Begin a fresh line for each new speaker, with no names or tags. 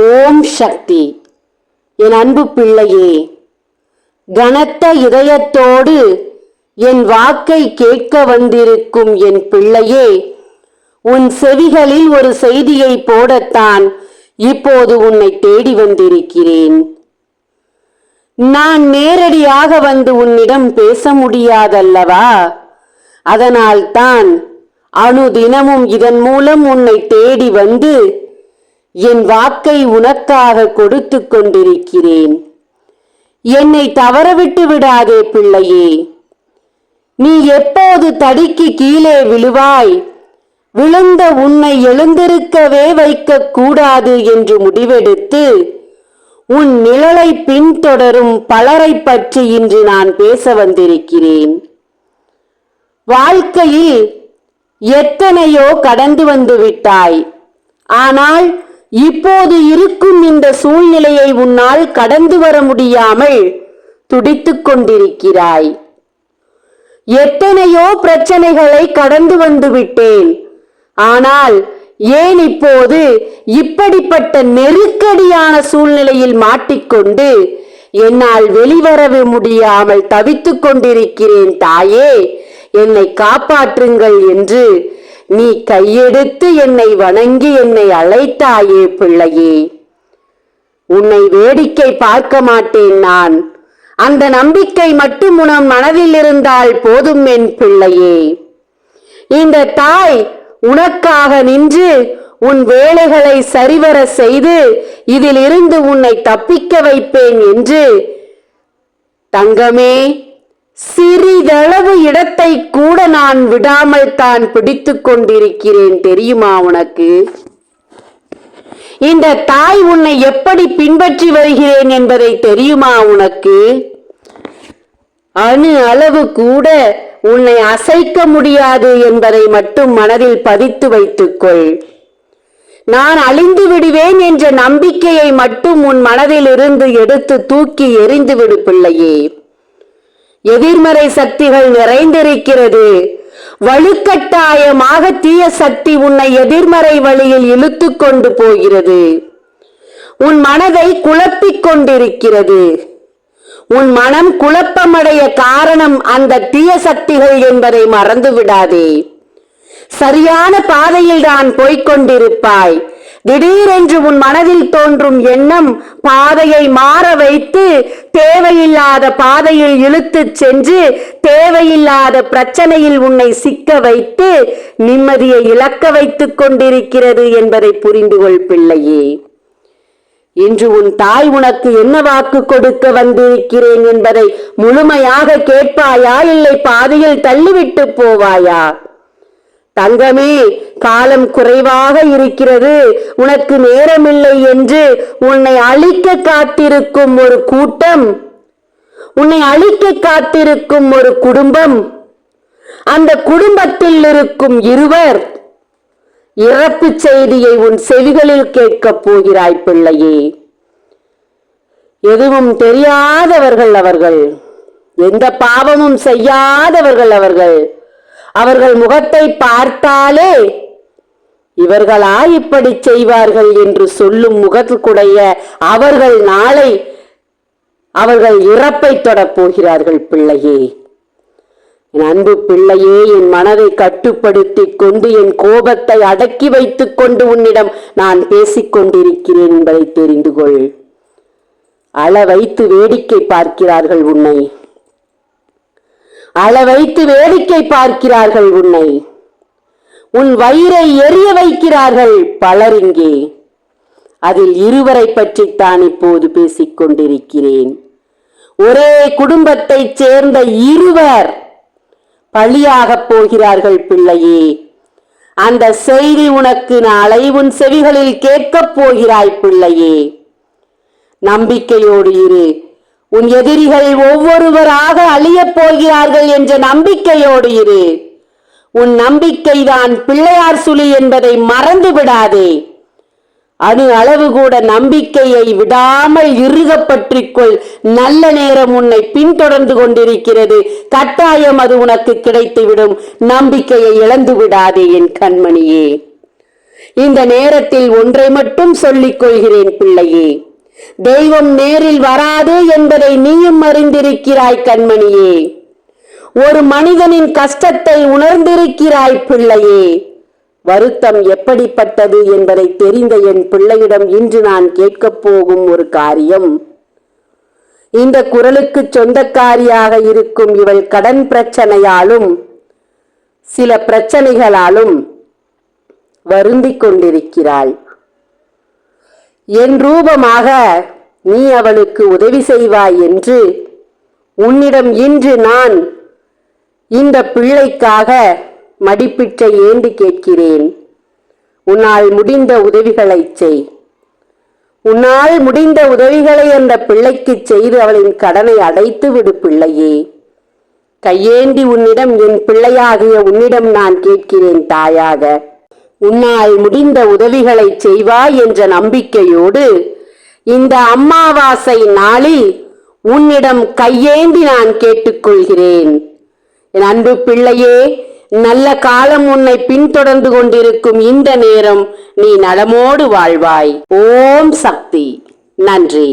ஓம் சக்தி. என் அன்பு பிள்ளையே, கனத்த இதயத்தோடு என் வாக்கை கேட்க வந்திருக்கும் என் பிள்ளையே, உன் செவிகளில் ஒரு செய்தியை போடத்தான் இப்போது உன்னை தேடி வந்திருக்கிறேன். நான் நேரடியாக வந்து உன்னிடம் பேச முடியாதல்லவா? அதனால்தான் அனுதினமும் இதன் மூலம் உன்னை தேடி வந்து என் வாக்கை உனக்காக கொடுத்து கொண்டிருக்கிறேன். என்னை தவறவிட்டு விடாதே பிள்ளையே. நீ எப்போது தடிக்கு கீழே விழுவாய், விழுந்த உன்னை எழுந்திருக்கவே வைக்க கூடாது என்று முடிவெடுத்து உன் நிழலை பின்தொடரும் பலரை பற்றி இன்று நான் பேச வந்திருக்கிறேன். வாழ்க்கையில் எத்தனையோ கடந்து வந்து விட்டாய். ஆனால் இப்போது இருக்கும் இந்த சூழ்நிலையை உன்னால் கடந்து வர முடியாமல் துடித்துக் கொண்டிருக்கிறாய். எத்தனையோ பிரச்சனைகளை கடந்து வந்து விட்டேன். ஆனால் ஏன் இப்போது இப்படிப்பட்ட நெருக்கடியான சூழ்நிலையில் மாட்டிக்கொண்டு என்னால் வெளிவரவே முடியாமல் தவித்துக் கொண்டிருக்கிறேன் தாயே, என்னை காப்பாற்றுங்கள் என்று நீ கையெடுத்து என்னை வணங்கி என்னை அழைத்தாயே பிள்ளையே. உன்னை வேடிக்கை பார்க்க மாட்டேன் நான். அந்த நம்பிக்கை மட்டும் உன் மனதில் இருந்தால் போதும் என் பிள்ளையே. இந்த தாய் உனக்காக நின்று உன் வேலைகளை சரிவர செய்து இதில் இருந்து உன்னை தப்பிக்க வைப்பேன் என்று தங்கமே, சிறிதளவு இடத்தை கூட நான் விடாமல் தான் பிடித்து கொண்டிருக்கிறேன் தெரியுமா உனக்கு? இந்த தாய் உன்னை எப்படி பின்பற்றி வருகிறேன் என்பதை தெரியுமா உனக்கு? அணு அளவு கூட உன்னை அசைக்க முடியாது என்பதை மட்டும் மனதில் பதித்து வைத்துக்கொள். நான் அழிந்து விடுவேன் என்ற நம்பிக்கையை மட்டும் உன் மனதில் இருந்து எடுத்து தூக்கி எறிந்து விடு பிள்ளையே. எதிர்மறை சக்திகள் நிறைந்திருக்கிறது. வலுக்கட்டாயமாக தீய சக்தி உன்னை எதிர்மறை வழியில் இழுத்து கொண்டு போகிறது. உன் மனதை குழப்பிக் கொண்டிருக்கிறது. உன் மனம் குழப்பமடைய காரணம் அந்த தீய சக்திகள் என்பதை மறந்து விடாதே. சரியான பாதையில் தான் போய்கொண்டிருப்பாய். திடீரென்று உன் மனதில் தோன்றும் எண்ணம் பாதையை மாற வைத்து தேவையில்லாத பாதையில் இழுத்து சென்று தேவையில்லாத பிரச்சனையில் உன்னை சிக்க வைத்து நிம்மதியை இழக்க வைத்துக் கொண்டிருக்கிறது என்பதை புரிந்து கொள் பிள்ளையே. இன்று உன் தாய் உனக்கு என்ன வாக்கு கொடுக்க வந்திருக்கிறேன் என்பதை முழுமையாக கேட்பாயா, இல்லை பாதையில் தள்ளிவிட்டு போவாயா? தங்கமே, காலம் குறைவாக இருக்கிறது, உனக்கு நேரமில்லை என்று உன்னை அழிக்க காத்திருக்கும் ஒரு கூட்டம், உன்னை அழிக்க காத்திருக்கும் ஒரு குடும்பம், அந்த குடும்பத்தில் இருக்கும் இருவர் இறப்பு செய்தியை உன் செவிகளில் கேட்கப் போகிறாய் பிள்ளையே. எதுவும் தெரியாதவர்கள் அவர்கள், எந்த பாவமும் செய்யாதவர்கள் அவர்கள். அவர்கள் முகத்தை பார்த்தாலே இவர்களா இப்படி செய்வார்கள் என்று சொல்லும் முகத்துக்குடைய அவர்கள் நாளை அவர்கள் இறப்பை தொடப் போகிறார்கள் பிள்ளையே. என் அன்பு பிள்ளையே, என் மனதை கட்டுப்படுத்தி கொண்டு என் கோபத்தை அடக்கி வைத்துக் கொண்டு உன்னிடம் நான் பேசிக் கொண்டிருக்கிறேன் என்பதை தெரிந்து கொள். அள வைத்து வேடிக்கை பார்க்கிறார்கள் உன்னை, அள வைத்து வேடிக்கை பார்க்கிறார்கள் உன்னை. உன் வயிறை எரிய வைக்கிறார்கள் பலர் இங்கே. அதில் இருவரை பற்றித்தான் இப்போது பேசிக் கொண்டிருக்கிறேன். ஒரே குடும்பத்தைச் சேர்ந்த இருவர் பலியாக போகிறார்கள் பிள்ளையே. அந்த செய்தி உனக்கு நாளை உன் செவிகளில் கேட்கப் போகிறாய் பிள்ளையே. நம்பிக்கையோடு இரு. உன் எதிரிகள் ஒவ்வொருவராக அழியப் போகிறார்கள் என்ற நம்பிக்கையோடு இரு. உன் நம்பிக்கைதான் பிள்ளையார் சுழி என்பதை மறந்து விடாதே. அணு அளவு கூட நம்பிக்கையை விடாமல் இறுக பற்றிக்கொள். நல்ல நேரம் உன்னை பின்தொடர்ந்து கொண்டிருக்கிறது. கட்டாயம் அது உனக்கு கிடைத்துவிடும். நம்பிக்கையை இழந்து விடாதே என் கண்மணியே. இந்த நேரத்தில் ஒன்றை மட்டும் சொல்லிக் கொள்கிறேன் பிள்ளையே, தெய்வம் நேரில் வராது என்பதை நீயும் அறிந்திருக்கிறாய் கண்மணியே. ஒரு மனிதனின் கஷ்டத்தை உணர்ந்திருக்கிறாய் பிள்ளையே. வருத்தம் எப்படிப்பட்டது என்பதை தெரிந்த என் பிள்ளையிடம் இன்று நான் கேட்கப் போகும் ஒரு காரியம். இந்த குரலுக்கு சொந்தக்காரியாக இருக்கும் இவள் கடன் பிரச்சனையாலும் சில பிரச்சனைகளாலும் வருந்திக் கொண்டிருக்கிறாள். என் ரூபமாக நீ அவளுக்கு உதவி செய்வாய் என்று உன்னிடம் இன்று நான் இந்த பிள்ளைக்காக மடிப்பிச்சை ஏந்தி கேட்கிறேன். உன்னால் முடிந்த உதவிகளை செய். உன்னால் முடிந்த உதவிகளை அந்த பிள்ளைக்கு செய்து அவளின் கடனை அடைத்து விடு பிள்ளையே. கையேந்தி உன்னிடம், என் பிள்ளையாகிய உன்னிடம் நான் கேட்கிறேன் தாயாக. உன்னால் முடிந்த உதவிகளை செய்வாய் என்ற நம்பிக்கையோடு இந்த அமாவாசை நாளில் உன்னிடம் கையேந்தி நான் கேட்டுக்கொள்கிறேன். என் அன்பு பிள்ளையே, நல்ல காலம் உன்னை பின்தொடர்ந்து கொண்டிருக்கும் இந்த நேரம் நீ நலமோடு வாழ்வாய். ஓம் சக்தி. நன்றி.